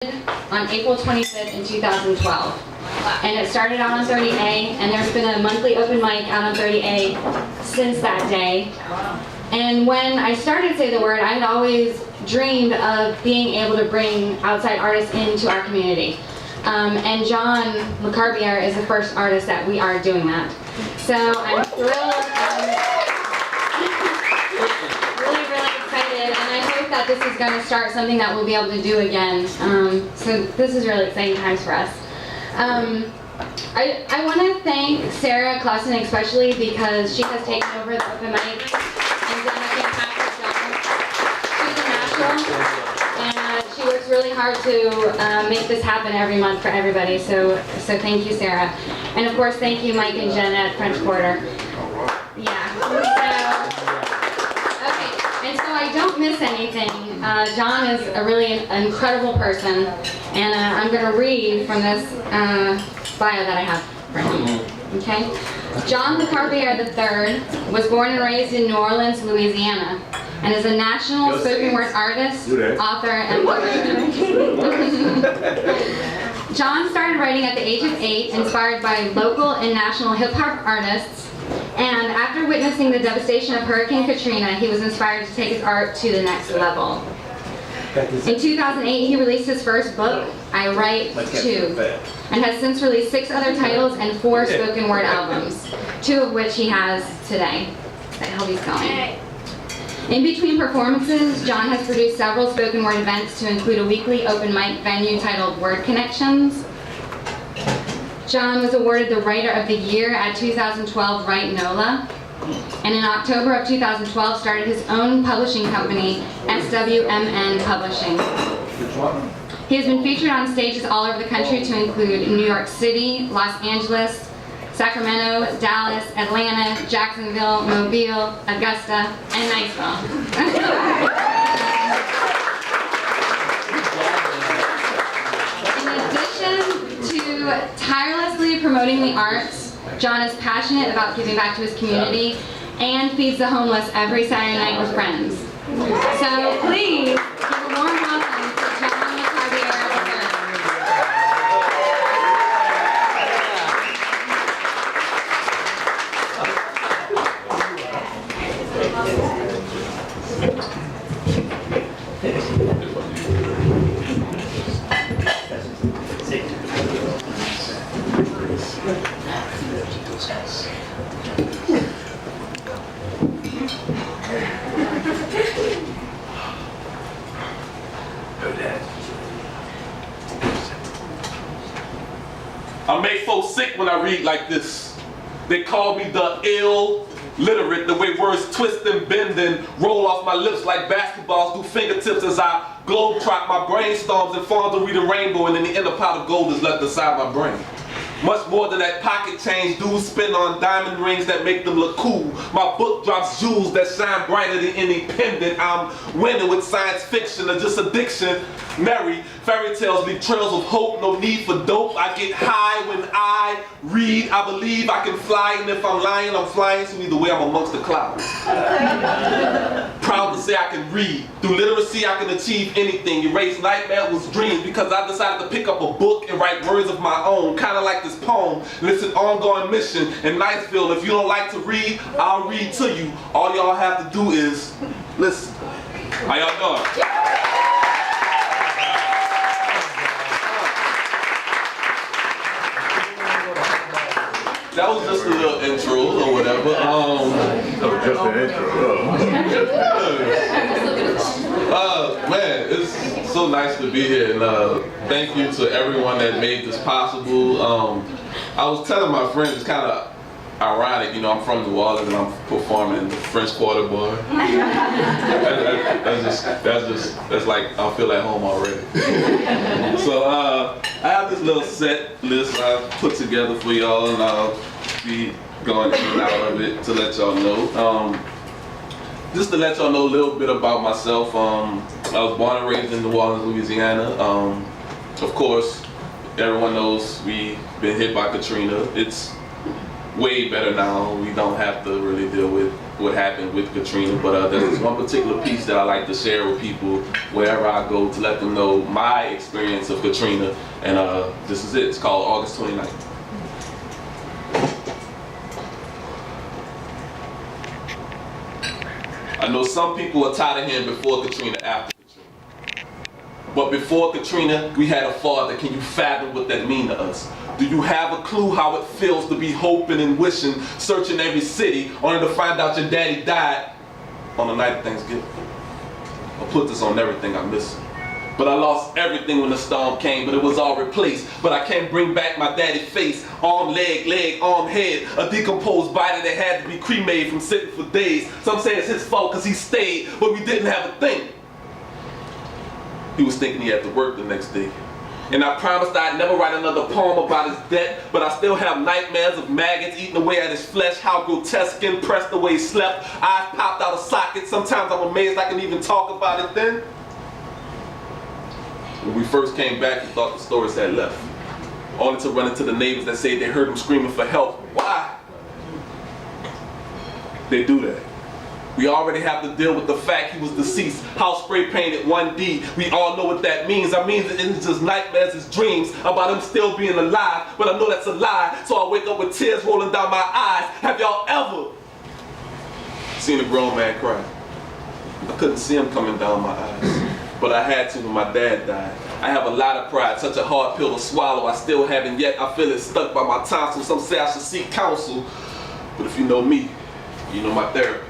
on April 25th in 2012. And it started out on 30A, and there's been a monthly open mic out on 30A since that day. And when I started Say the Word, I had always dreamed of being able to bring outside artists into our community. And John Lacarbiere is the first artist that we are doing that. So I'm thrilled, really excited, and I hope that this is going to start something that we'll be able to do again. So this is really exciting times for us. I want to thank Sarah Clausen especially because she has taken over the open mic and done a fantastic job. She's a natural, and she works really hard to make this happen every month for everybody. So thank you, Sarah. And of course, thank you, Mike and Jen at French Quarter. Yeah. And so I don't miss anything. John is a really incredible person, and I'm going to read from this bio that I have for him. Okay? John Lacarbiere III was born and raised in New Orleans, Louisiana, and is a national spoken word artist, author, and poet. John started writing at the age of 8, inspired by local and national hip-hop artists. And after witnessing the devastation of Hurricane Katrina, he was inspired to take his art to the next level. In 2008, he released his first book, I Write Too, and has since released 6 other titles and 4 spoken word albums, 2 of which he has today that he'll be selling. In between performances, John has produced several spoken word events to include a weekly open mic venue titled Word Connections. John was awarded the Writer of the Year at 2012 Write NOLA, and in October of 2012 started his own publishing company, SWMN Publishing. He has been featured on stages all over the country to include New York City, Los Angeles, Sacramento, Dallas, Atlanta, Jacksonville, Mobile, Augusta, and Niceville. Tirelessly promoting the arts, John is passionate about giving back to his community and feeds the homeless every Saturday night with friends. So please give a warm welcome to John Lacarbiere III. I make folks sick when I read like this. They call me the illiterate, the way words twist and bend and roll off my lips like basketballs do fingertips as I globetrot. My brain storms and forms to read a rainbow, and then the inner pot of gold is left inside my brain. Much more than that pocket change dudes spend on diamond rings that make them look cool. My book drops jewels that shine brighter than any pendant. I'm winning with science fiction or just addiction. Merry fairy tales leave trails of hope, no need for dope. I get high when I read. I believe I can fly, and if I'm lying, I'm flying. So either way, I'm amongst the clouds. Proud to say I can read. Through literacy, I can achieve anything. Erase nightmares with dreams because I decided to pick up a book and write words of my own. Kind of like this poem. And it's an ongoing mission in Niceville. If you don't like to read, I'll read to you. All y'all have to do is listen. How y'all doing? That was just a little intro or whatever. That was just an intro. Man, it's so nice to be here, and thank you to everyone that made this possible. I was telling my friends, it's kind of ironic, you know, I'm from New Orleans and I'm performing in the French Quarter bar. That's like, I feel at home already. So I have this little set list I put together for y'all, and I'll be going in and out of it to let y'all know. Just to let y'all know a little bit about myself, I was born and raised in New Orleans, Louisiana. Of course, everyone knows we've been hit by Katrina. It's way better now. We don't have to really deal with what happened with Katrina, but there's this one particular piece that I like to share with people wherever I go to let them know my experience of Katrina, and this is it. It's called August 29th. I know some people are tired of hearing before Katrina, after Katrina. But before Katrina, we had a father. Can you fathom what that means to us? Do you have a clue how it feels to be hoping and wishing, searching every city, only to find out your daddy died on the night of Thanksgiving? I'll put this on everything I miss. But I lost everything when the storm came, but it was all replaced. But I can't bring back my daddy's face, arm, leg, arm, head, a decomposed body that had to be cremated from sitting for days. Some say it's his fault because he stayed, but we didn't have a thing. He was thinking he had to work the next day. And I promised I'd never write another poem about his death, but I still have nightmares of maggots eating away at his flesh, how grotesque, skin pressed the way he slept, eyes popped out of sockets. Sometimes I'm amazed I can even talk about it then. When we first came back, we thought the stories had left, only to run into the neighbors that said they heard him screaming for help. Why? They do that. We already have to deal with the fact he was deceased, house spray painted 1D. We all know what that means. I mean, it's just nightmares, it's dreams about him still being alive, but I know that's a lie, so I wake up with tears rolling down my eyes. Have y'all ever seen a grown man cry? I couldn't see him coming down my eyes, but I had to when my dad died. I have a lot of pride, such a hard pill to swallow. I still haven't yet. I feel it stuck by my tonsils. Some say I should seek counsel, but if you know me, you know my therapy.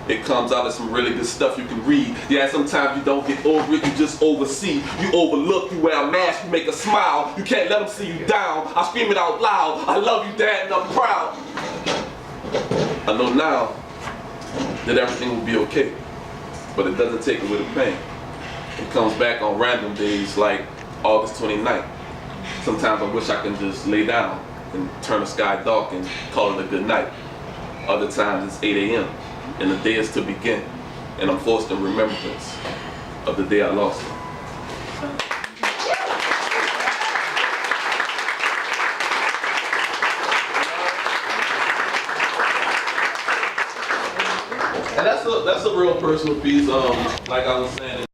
It comes out of some really good stuff you can read. Yeah, sometimes you don't get over it, you just oversee. You overlook, you wear a mask, you make a smile. You can't let them see you down. I scream it out loud. I love you, Dad, and I'm proud. I know now that everything will be okay, but it doesn't take away the pain. It comes back on random days like August 29th. Sometimes I wish I could just lay down and turn the sky dark and call it a good night. Other times it's 8 a.m. and the day is to begin, and I'm forced in remembrance of the day I lost him. And that's a real personal piece. Like I was saying.